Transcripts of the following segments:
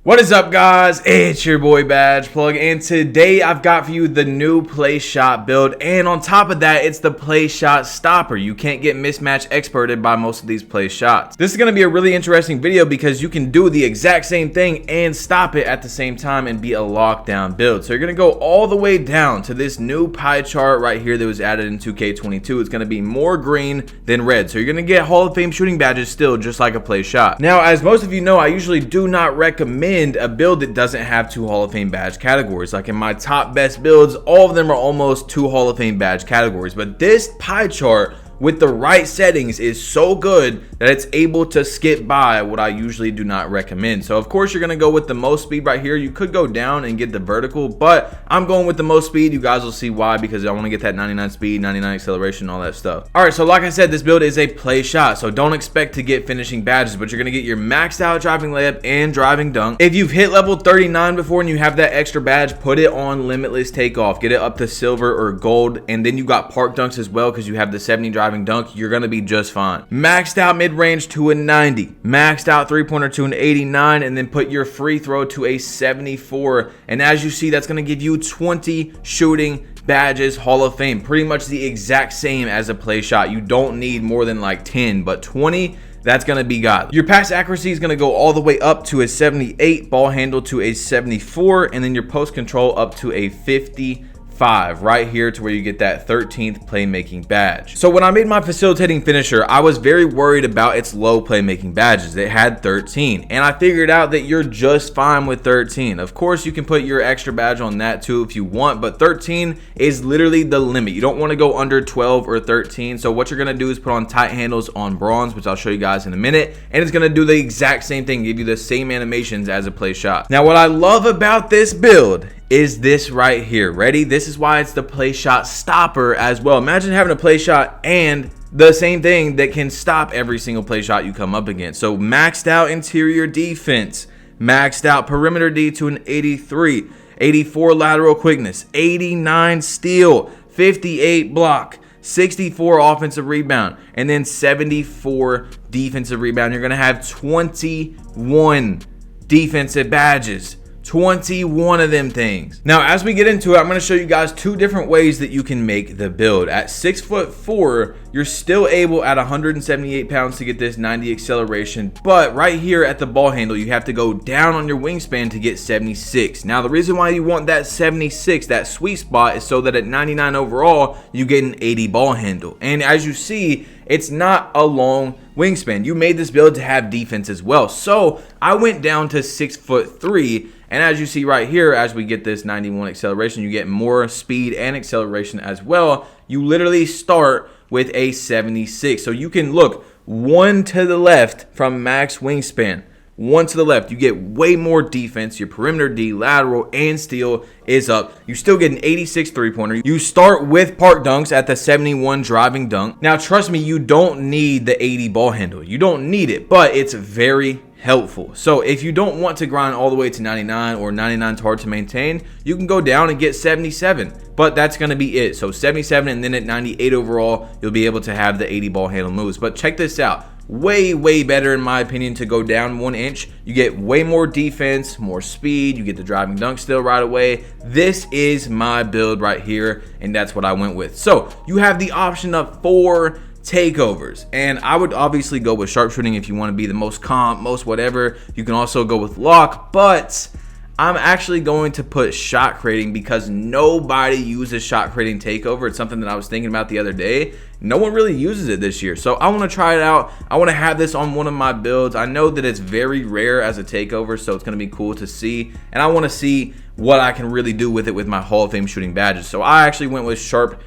What is up, guys? It's your boy Badge Plug, and today I've got for you the new PLAYSHOT build, and on top of that, it's the PLAYSHOT stopper. You can't get mismatch experted by most of these PLAYSHOTs. This is going to be a really interesting video because you can do the exact same thing and stop it at the same time and be a lockdown build. So you're going to go all the way down to this new pie chart right here that was added in 2K22. It's going to be more green than red. So you're going to get Hall of Fame shooting badges still, just like a PLAYSHOT. Now, as most of you know, I usually do not recommend a build that doesn't have 2 Hall of Fame badge categories. Like in my top best builds, all of them are almost 2 Hall of Fame badge categories. But this pie chart with the right settings is so good that it's able to skip by what I usually do not recommend. So of course you're going to go with the most speed right here. You could go down and get the vertical, but I'm going with the most speed. You guys will see why, because I want to get that 99 speed, 99 acceleration, all that stuff. All right, so like I said, this build is a PLAYSHOT, so don't expect to get finishing badges, but you're going to get your maxed out driving layup and driving dunk. If you've hit level 39 before and you have that extra badge, put it on limitless takeoff. Get it up to silver or gold, and then you got park dunks as well because you have the 70 driving dunk. You're gonna be just fine. Maxed out mid-range to a 90, maxed out three-pointer to an 89, and then put your free throw to a 74. And as you see, that's gonna give you 20 shooting badges, Hall of Fame. Pretty much the exact same as a PLAYSHOT. You don't need more than like 10, but 20, that's going to be God. Your pass accuracy is going to go all the way up to a 78, ball handle to a 74, and then your post control up to a 55 right here, to where you get that 13th playmaking badge. So when I made my facilitating finisher, I was very worried about its low playmaking badges. It had 13, and I figured out that you're just fine with 13. Of course, you can put your extra badge on that too if you want, but 13 is literally the limit. You don't want to go under 12 or 13. So what you're going to do is put on tight handles on bronze, which I'll show you guys in a minute, and it's going to do the exact same thing, give you the same animations as a PLAYSHOT. Now, what I love about this build is this right here. Ready? This is why it's the PLAYSHOT stopper as well. Imagine having a PLAYSHOT and the same thing that can stop every single PLAYSHOT you come up against. So maxed out interior defense, maxed out perimeter D to an 83, 84 lateral quickness, 89 steal, 58 block, 64 offensive rebound, and then 74 defensive rebound. You're gonna have 21 defensive badges. 21 of them things. Now, as we get into it, I'm going to show you guys 2 different ways that you can make the build. At 6'4", you're still able at 178 pounds to get this 90 acceleration, but right here at the ball handle, you have to go down on your wingspan to get 76. Now, the reason why you want that 76, that sweet spot, is so that at 99 overall, you get an 80 ball handle. And as you see, it's not a long wingspan. You made this build to have defense as well. So I went down to 6'3", and as you see right here, as we get this 91 acceleration, you get more speed and acceleration as well. You literally start with a 76. So you can look 1 to the left from max wingspan. 1 to the left, you get way more defense. Your perimeter D, lateral, and steal is up. You still get an 86 three-pointer. You start with park dunks at the 71 driving dunk. Now, trust me, you don't need the 80 ball handle. You don't need it, but it's very helpful. So if you don't want to grind all the way to 99, or 99 is hard to maintain, you can go down and get 77, but that's going to be it. So 77, and then at 98 overall, you'll be able to have the 80 ball handle moves. But check this out. Way better in my opinion to go down 1 inch. You get way more defense, more speed, you get the driving dunk still right away. This is my build right here, and that's what I went with. So you have the option of 4 takeovers, and I would obviously go with sharpshooting if you want to be the most comp, most whatever. You can also go with lock, but I'm actually going to put shot creating because nobody uses shot creating takeover. It's something that I was thinking about the other day. No one really uses it this year, so I want to try it out. I want to have this on one of my builds. I know that it's very rare as a takeover, so it's going to be cool to see, and I want to see what I can really do with it with my Hall of Fame shooting badges. So I actually went with shot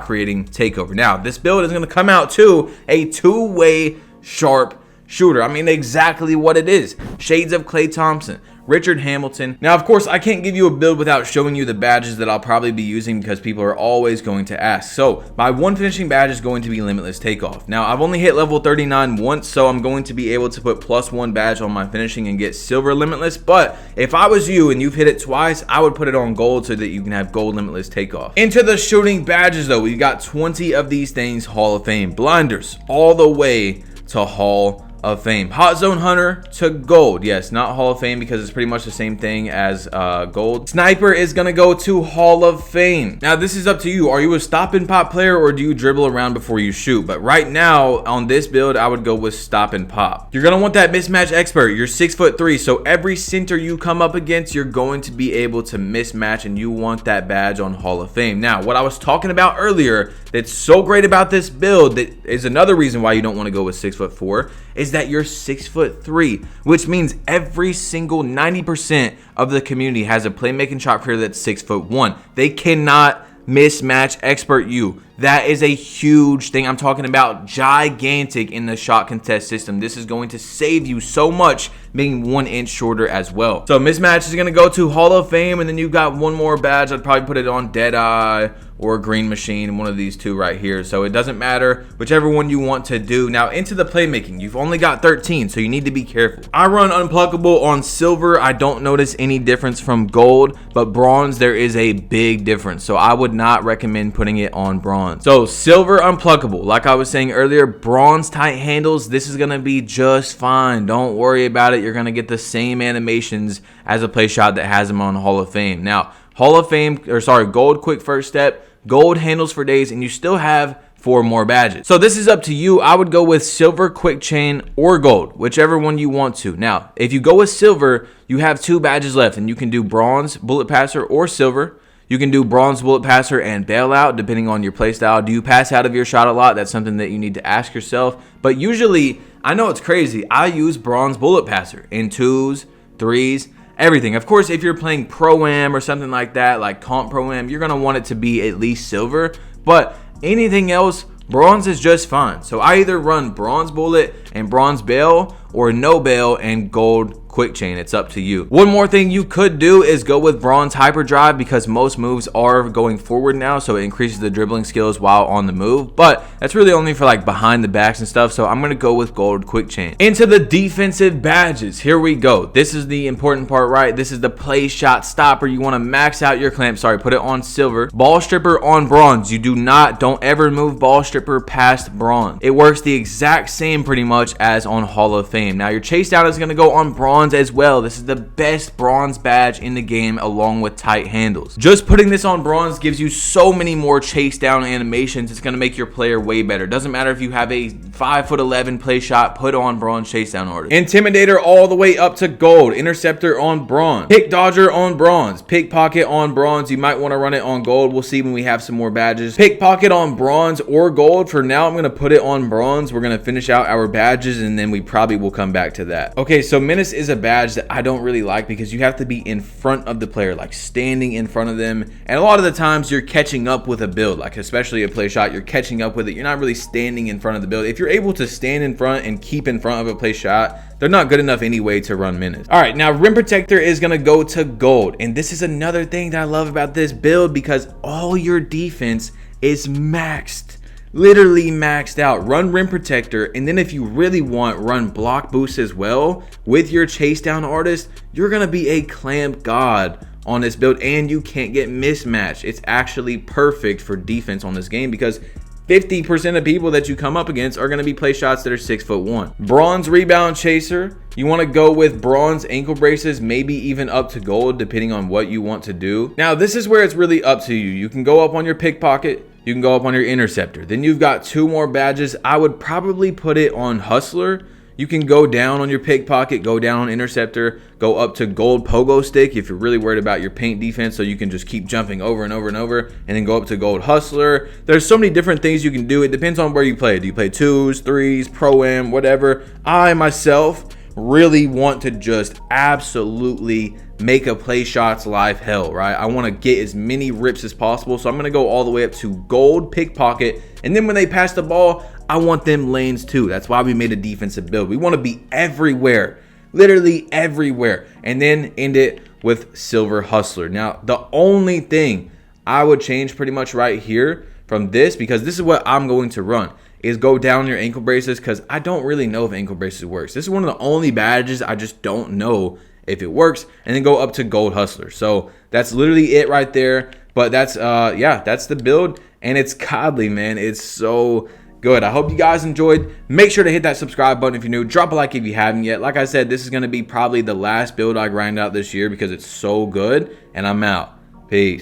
creating takeover. Now, this build is going to come out to a 2-way sharp shooter. I mean, exactly what it is. Shades of Klay Thompson, Richard Hamilton. Now, of course, I can't give you a build without showing you the badges that I'll probably be using because people are always going to ask. So my one finishing badge is going to be limitless takeoff. Now, I've only hit level 39 once, so I'm going to be able to put +1 badge on my finishing and get silver limitless. But if I was you and you've hit it twice, I would put it on gold so that you can have gold limitless takeoff. Into the shooting badges though, we got 20 of these things Hall of Fame. Blinders all the way to Hall of Fame. Hot Zone Hunter to gold. Yes, not Hall of Fame because it's pretty much the same thing as gold. Sniper is gonna go to Hall of Fame. Now this is up to you. Are you a stop and pop player or do you dribble around before you shoot? But right now on this build, I would go with stop and pop. You're gonna want that mismatch expert. You're 6'3", so every center you come up against, you're going to be able to mismatch, and you want that badge on Hall of Fame. Now, what I was talking about earlier that's so great about this build, that is another reason why you don't want to go with 6'4", is that you're 6'3", which means every single 90% of the community has a playmaking shot creator that's 6'1". They cannot mismatch expert you. That is a huge thing. I'm talking about gigantic in the shot contest system. This is going to save you so much being 1 inch shorter as well. So mismatch is going to go to Hall of Fame, and then you've got one more badge. I'd probably put it on Deadeye or Green Machine, one of these two right here. So it doesn't matter, whichever one you want to do. Now into the playmaking, you've only got 13, so you need to be careful. I run Unpluckable on silver. I don't notice any difference from gold, but bronze, there is a big difference. So I would not recommend putting it on bronze. So silver Unpluckable, like I was saying earlier, bronze tight handles, this is gonna be just fine. Don't worry about it. You're gonna get the same animations as a play shot that has them on Hall of Fame. Now, Hall of Fame, or sorry, gold quick first step, gold handles for days, and you still have 4 more badges. So this is up to you. I would go with silver, quick chain, or gold, whichever one you want to. Now, if you go with silver, you have 2 badges left, and you can do bronze, bullet passer, or silver. You can do bronze, bullet passer, and bailout, depending on your playstyle. Do you pass out of your shot a lot? That's something that you need to ask yourself. But usually, I know it's crazy, I use bronze bullet passer in 2s, 3s, everything. Of course, if you're playing Pro-Am or something like that, like Comp Pro-Am, you're going to want it to be at least silver. But anything else, bronze is just fine. So I either run bronze bullet and bronze bail, or no bail and gold quick chain. It's up to you. One more thing you could do is go with bronze hyperdrive, because most moves are going forward now, so it increases the dribbling skills while on the move, but that's really only for like behind the backs and stuff. So I'm gonna go with gold quick chain. Into the defensive badges, here we go. This is the important part, right? This is the play shot stopper. You want to max out your clamp. Sorry, put it on silver. Ball stripper on bronze. You don't ever move ball stripper past bronze. It works the exact same pretty much as on Hall of Fame. Now your chase down is going to go on bronze as well. This is the best bronze badge in the game, along with tight handles. Just putting this on bronze gives you so many more chase down animations. It's going to make your player way better. Doesn't matter if you have a 5'11" play shot, put on bronze chase down artist. Intimidator all the way up to gold. Interceptor on bronze. Pick dodger on bronze. Pickpocket on bronze. You might want to run it on gold. We'll see when we have some more badges. Pickpocket on bronze or gold. For now, I'm going to put it on bronze. We're going to finish out our badges, and then we probably will come back to that. Okay, so Menace is a badge that I don't really like, because you have to be in front of the player, like standing in front of them, and a lot of the times you're catching up with a build, like especially a play shot, you're catching up with it. You're not really standing in front of the build. If you're able to stand in front and keep in front of a play shot, they're not good enough anyway to run Menace. All right, now Rim Protector is gonna go to gold, and this is another thing that I love about this build, because all your defense is maxed. Literally maxed out. Run Rim Protector, and then if you really want, run Block Boost as well with your chase down artist. You're gonna be a clamp god on this build, and you can't get mismatched. It's actually perfect for defense on this game, because 50% of people that you come up against are going to be play shots that are 6'1". Bronze rebound chaser. You want to go with bronze ankle braces, maybe even up to gold, depending on what you want to do. Now, this is where it's really up to you. You can go up on your pickpocket. You can go up on your interceptor. Then you've got 2 more badges. I would probably put it on hustler. You can go down on your pickpocket, go down on interceptor, go up to gold pogo stick if you're really worried about your paint defense, so you can just keep jumping over and over and over, and then go up to gold hustler. There's so many different things you can do. It depends on where you play. Do you play 2s, 3s, Pro-Am, whatever? I myself really want to just absolutely make a play shots life hell, right? I want to get as many rips as possible, so I'm going to go all the way up to gold pickpocket, and then when they pass the ball, I want them lanes too. That's why we made a defensive build. We want to be everywhere, literally everywhere, and then end it with silver hustler. Now, the only thing I would change pretty much right here from this, because this is what I'm going to run, is go down your ankle braces, because I don't really know if ankle braces works. This is one of the only badges I just don't know if it works, and then go up to gold hustler. So that's literally it right there. But that's yeah, that's the build, and it's godly, man. It's so Good. I hope you guys enjoyed. Make sure to hit that subscribe button if you're new. Drop a like if you haven't yet. Like I said, this is going to be probably the last build I grind out this year because it's so good. And I'm out. Peace.